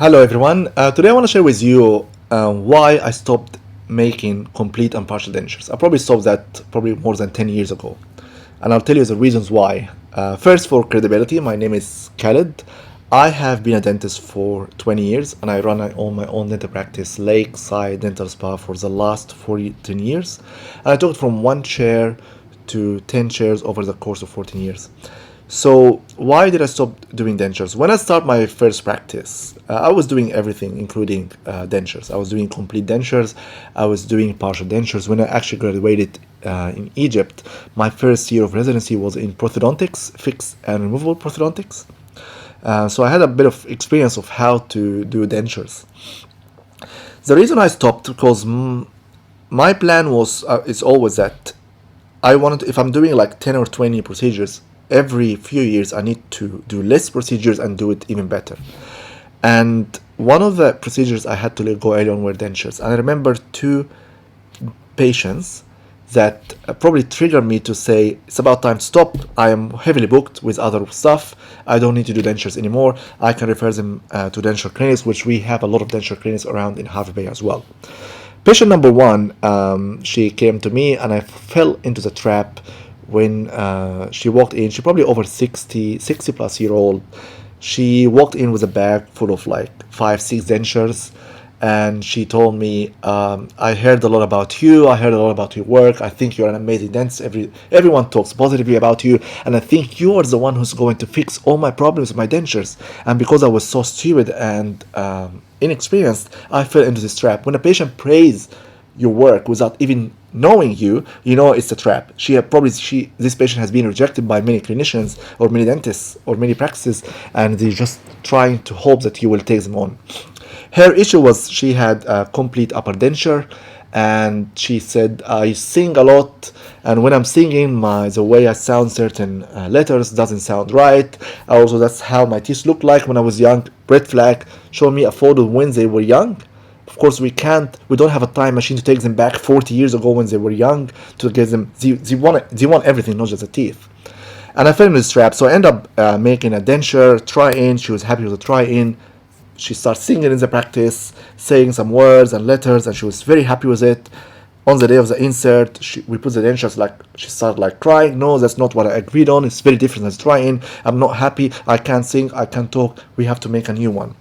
Hello everyone. Today I want to share with you why I stopped making complete and partial dentures. I probably stopped that probably more than 10 years ago. And I'll tell you the reasons why. First, for credibility, my name is Khaled. I have been a dentist for 20 years and I run my own dental practice, Lakeside Dental Spa, for the last 14 years. And I took it from one chair to 10 chairs over the course of 14 years. So why did I stop doing dentures? When I started my first practice, I was doing everything, including dentures. I was doing complete dentures. I was doing partial dentures. When I actually graduated in Egypt, my first year of residency was in prosthodontics, fixed and removable prosthodontics. So I had a bit of experience of how to do dentures. The reason I stopped because my plan was is always that I wanted, if I'm doing like 10 or 20 procedures every few years, I need to do less procedures and do it even better. And one of the procedures I had to let go early on were dentures. And I remember two patients that probably triggered me to say, it's about time to stop. I am heavily booked with other stuff. I don't need to do dentures anymore. I can refer them to denture clinics, which we have a lot of denture clinics around in Hervey Bay as well. Patient number one, she came to me and I fell into the trap when she walked in. She probably over 60 plus year old. She walked in with a bag full of like 5-6 dentures, and she told me, I heard a lot about you, I heard a lot about your work, I think you're an amazing dentist, everyone talks positively about you, and I think you are the one who's going to fix all my problems with my dentures. And because I was so stupid and inexperienced, I fell into this trap. When a patient prays your work without even knowing you, you know it's a trap. This patient has been rejected by many clinicians or many dentists or many practices, and they're just trying to hope that you will take them on. Her issue was she had a complete upper denture, and she said, I sing a lot, and when I'm singing, the way I sound certain letters doesn't sound right. Also, that's how my teeth looked like when I was young. Red flag. Show me a photo when they were young. Of course, we don't have a time machine to take them back 40 years ago when they were young to get them. They want everything, not just the teeth. And I fell in this trap. So I ended up making a denture, try-in. She was happy with the try-in. She started singing in the practice, saying some words and letters, and she was very happy with it. On the day of the insert, we put the dentures, she started like crying. No, that's not what I agreed on. It's very different than try-in. I'm not happy. I can't sing. I can't talk. We have to make a new one.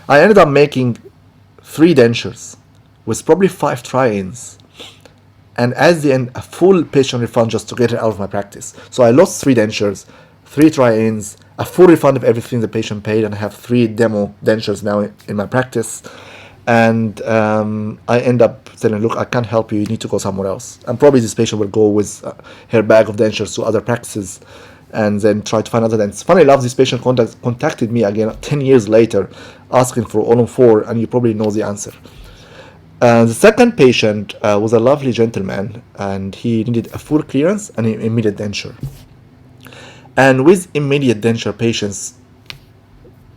I ended up making 3 dentures with probably 5 try-ins, and at the end a full patient refund just to get her out of my practice. So I lost 3 dentures, 3 try-ins, a full refund of everything the patient paid, and I have 3 demo dentures now in my practice. And I end up saying, look, I can't help you, you need to go somewhere else. And probably this patient will go with her bag of dentures to other practices and then try to find other dentists. Funny enough, this patient contacted me again 10 years later asking for all on 4, and you probably know the answer. The second patient was a lovely gentleman, and he needed a full clearance and an immediate denture. And with immediate denture patients,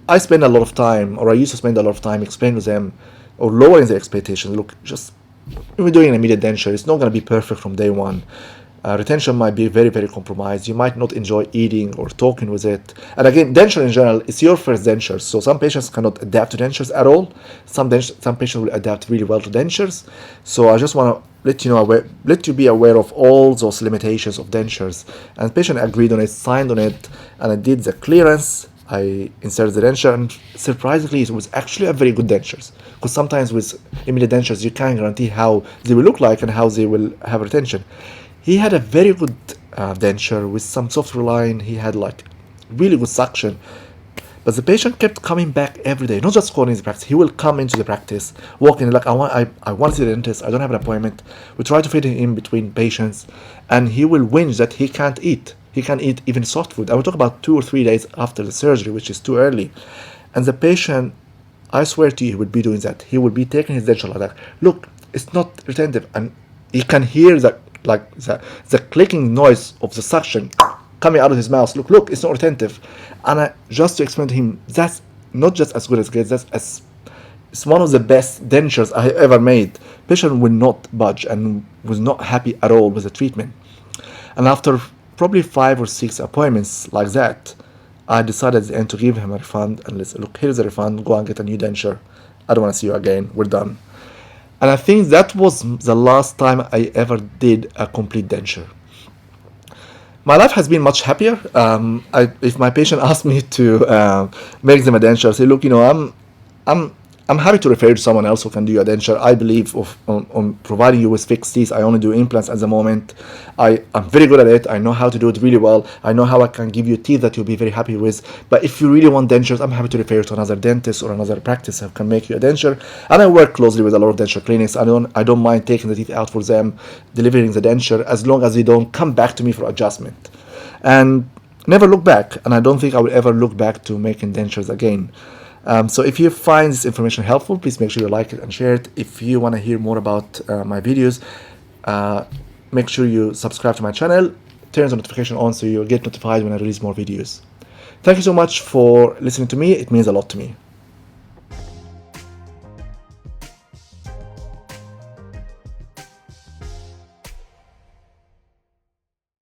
I used to spend a lot of time explaining to them or lowering their expectations. Look, just when we're doing an immediate denture, it's not going to be perfect from day one. Retention might be very, very compromised. You might not enjoy eating or talking with it. And again, denture in general, it's your first denture. So some patients cannot adapt to dentures at all. Some patients will adapt really well to dentures. So I just want to let you be aware of all those limitations of dentures. And the patient agreed on it, signed on it, and I did the clearance. I inserted the denture, and surprisingly, it was actually a very good dentures. Because sometimes with immediate dentures, you can't guarantee how they will look like and how they will have retention. He had a very good denture with some soft line. He had like really good suction. But the patient kept coming back every day, not just calling the practice. He will come into the practice, walk in like, I want to see the dentist. I don't have an appointment. We try to fit him in between patients, and he will whinge that he can't eat. He can't eat even soft food. I will talk about 2 or 3 days after the surgery, which is too early. And the patient, I swear to you, he would be doing that. He would be taking his denture like that. Look, it's not retentive, and he can hear the clicking noise of the suction coming out of his mouth. Look, it's not retentive. And just to explain to him, that's not just as good as Khaled, it's one of the best dentures I have ever made. Patient will not budge and was not happy at all with the treatment. And after probably 5 or 6 appointments like that, I decided at the end to give him a refund and listen, look, here's a refund, go and get a new denture. I don't want to see you again. We're done. And I think that was the last time I ever did a complete denture. My life has been much happier. If my patient asks me to make them a denture, I say, look, I'm I'm happy to refer you to someone else who can do your denture. I believe on providing you with fixed teeth. I only do implants at the moment. I'm very good at it. I know how to do it really well. I know how I can give you teeth that you'll be very happy with. But if you really want dentures, I'm happy to refer you to another dentist or another practice who can make you a denture. And I work closely with a lot of denture clinics. I don't mind taking the teeth out for them, delivering the denture, as long as they don't come back to me for adjustment. And never look back. And I don't think I will ever look back to making dentures again. So if you find this information helpful, please make sure you like it and share it. If you want to hear more about my videos, make sure you subscribe to my channel, turn the notification on so you'll get notified when I release more videos. Thank you so much for listening to me. It means a lot to me.